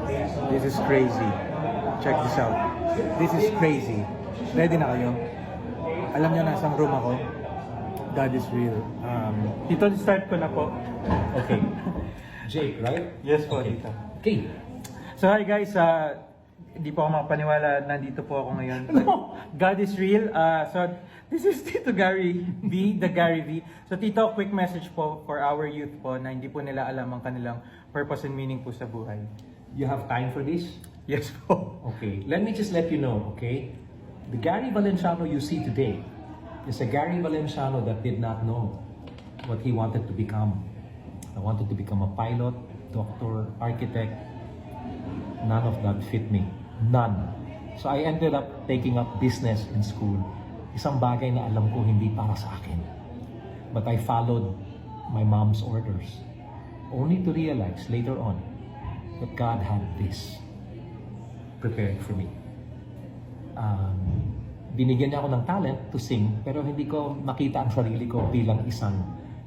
This is crazy. Check this out. This is crazy. Ready na kayo? Alam niyo nasang room ako? God is real. Tito, start ko na po. Okay. Jake, right? Yes po, Okay. Tito. Okay. So hi guys, hindi po ako makapaniwala, nandito po ako ngayon. God is real. So this is Tito Gary V, the Gary V. So Tito, quick message po for our youth po na hindi po nila alam ang kanilang purpose and meaning po sa buhay. You have time for this? Yes po. Okay. Let me just let you know, okay? The Gary Valenciano you see today is a Gary Valenciano that did not know what he wanted to become. I wanted to become a pilot, doctor, architect. None of that fit me. None. So I ended up taking up business in school. Isang bagay na alam ko hindi para sa akin. But I followed my mom's orders. Only to realize later on that God had this prepared for me. Binigyan niya ako ng talent to sing, pero hindi ko makita ang sarili ko bilang isang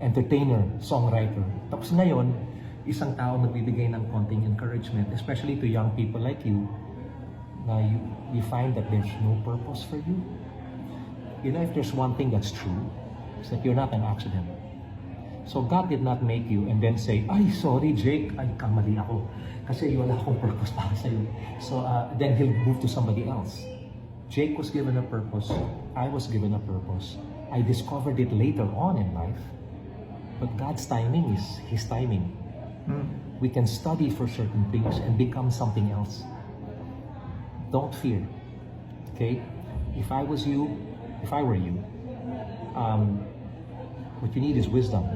entertainer, songwriter. Tapos ngayon, isang tao nagbibigay ng konting encouragement, especially to young people like you, na you find that there's no purpose for you. You know, if there's one thing that's true, it's that you're not an accident. So God did not make you and then say, ay, sorry Jake, ay, kamali ako. Kasi wala akong purpose para sa'yo. So then He'll move to somebody else. Jake was given a purpose. I was given a purpose. I discovered it later on in life. But God's timing is His timing. We can study for certain things and become something else. Don't fear. Okay? If I were you, what you need is wisdom.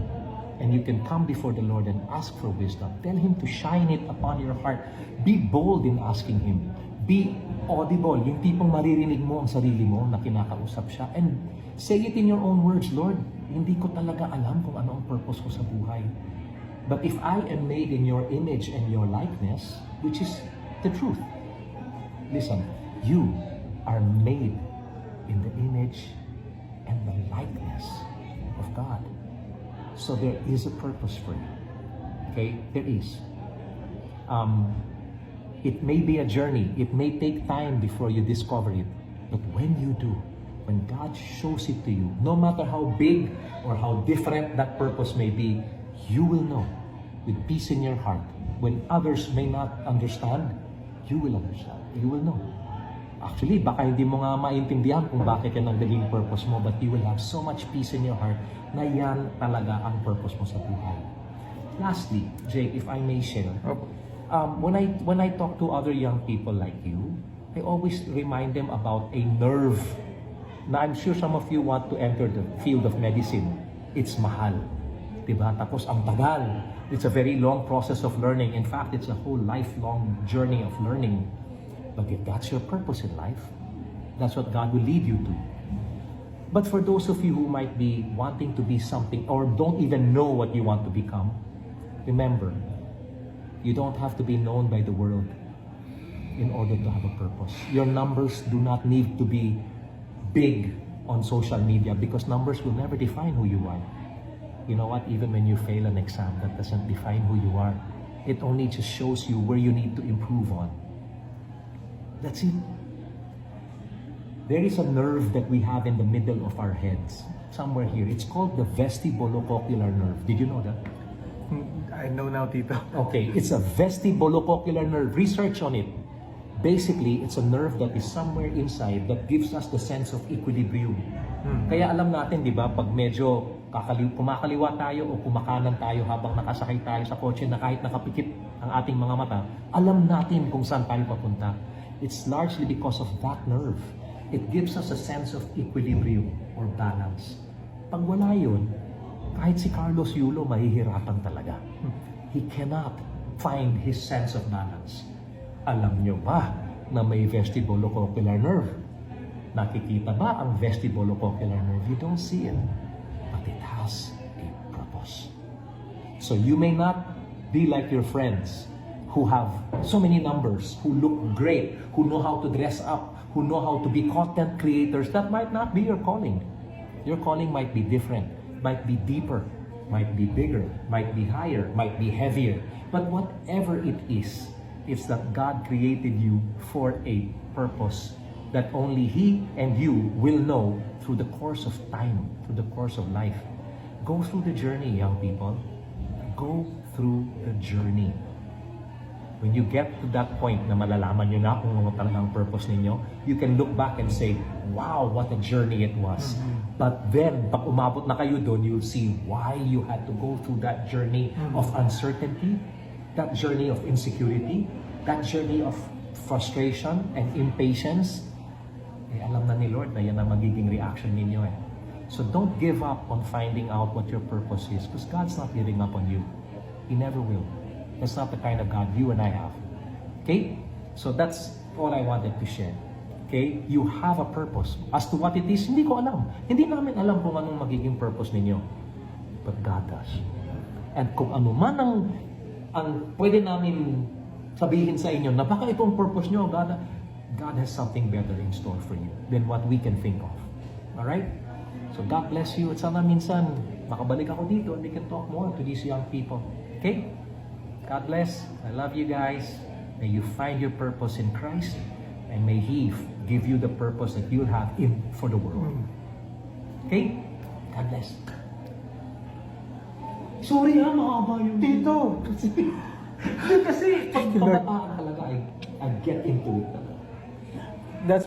And you can come before the Lord and ask for wisdom. Tell Him to shine it upon your heart. Be bold in asking Him. Be audible. Yung tipong maririnig mo ang sarili mo na kinakausap siya. And say it in your own words, Lord, hindi ko talaga alam kung ano ang purpose ko sa buhay. But if I am made in your image and your likeness, which is the truth, listen, you are made in the image and the likeness of God. So there is a purpose for you. Okay? There is. It may be a journey. It may take time before you discover it. But when you do, when God shows it to you, no matter how big or how different that purpose may be, you will know with peace in your heart. When others may not understand, you will understand. You will know. Actually, baka hindi mo nga maintindihan kung bakit yan ang naging purpose mo, but you will have so much peace in your heart na yan talaga ang purpose mo sa buhay. Lastly, Jake, if I may share, when I talk to other young people like you, I always remind them about a nerve. Na I'm sure some of you want to enter the field of medicine. It's mahal. Diba? Tapos ang tagal. It's a very long process of learning. In fact, it's a whole lifelong journey of learning. But if that's your purpose in life, that's what God will lead you to. But for those of you who might be wanting to be something or don't even know what you want to become, remember, you don't have to be known by the world in order to have a purpose. Your numbers do not need to be big on social media because numbers will never define who you are. You know what? Even when you fail an exam, that doesn't define who you are. It only just shows you where you need to improve on. That's it. There is a nerve that we have in the middle of our heads, somewhere here. It's called the vestibulocochlear nerve. Did you know that? I know now, Tito. Okay, it's a vestibulocochlear nerve. Research on it. Basically, it's a nerve that is somewhere inside that gives us the sense of equilibrium. Kaya alam natin, di ba, pag medyo kumakaliwa tayo o kumakanan tayo habang nakasakay tayo sa kotse na kahit nakapikit ang ating mga mata, alam natin kung saan tayo papunta. It's largely because of that nerve. It gives us a sense of equilibrium or balance. Pag wala yun, kahit si Carlos Yulo mahihirapan talaga. He cannot find his sense of balance. Alam nyo ba na may vestibulocochlear nerve? Nakikita ba ang vestibulocochlear nerve? You don't see it, but it has a purpose. So you may not be like your friends who have so many numbers, who look great, who know how to dress up, who know how to be content creators. That might not be your calling. Your calling might be different, might be deeper, might be bigger, might be higher, might be heavier. But whatever it is, It's that God created you for a purpose that only He and you will know through the course of time, through the course of life. Go through the journey, young people. Go through the journey. When you get to that point na malalaman nyo na kung ano talagang purpose ninyo, you can look back and say, wow, what a journey it was. But then, pag umabot na kayo doon, you'll see why you had to go through that journey of uncertainty, that journey of insecurity, that journey of frustration and impatience. Eh, alam na ni Lord na yan ang magiging reaction ninyo eh. So don't give up on finding out what your purpose is, because God's not giving up on you. He never will. That's not the kind of God you and I have. Okay? So that's all I wanted to share. Okay? You have a purpose. As to what it is, hindi ko alam. Hindi namin alam kung anong magiging purpose ninyo. But God does. And kung ano man ang pwede namin sabihin sa inyo na baka itong purpose nyo, God has something better in store for you than what we can think of. Alright? So God bless you. At sana minsan makabalik ako dito and we can talk more to these young people. Okay? God bless. I love you guys. May you find your purpose in Christ, and may He give you the purpose that you have in for the world. Okay? God bless. Sorry mahaba yung Tito! kasi pag kabataan talaga, I get into it.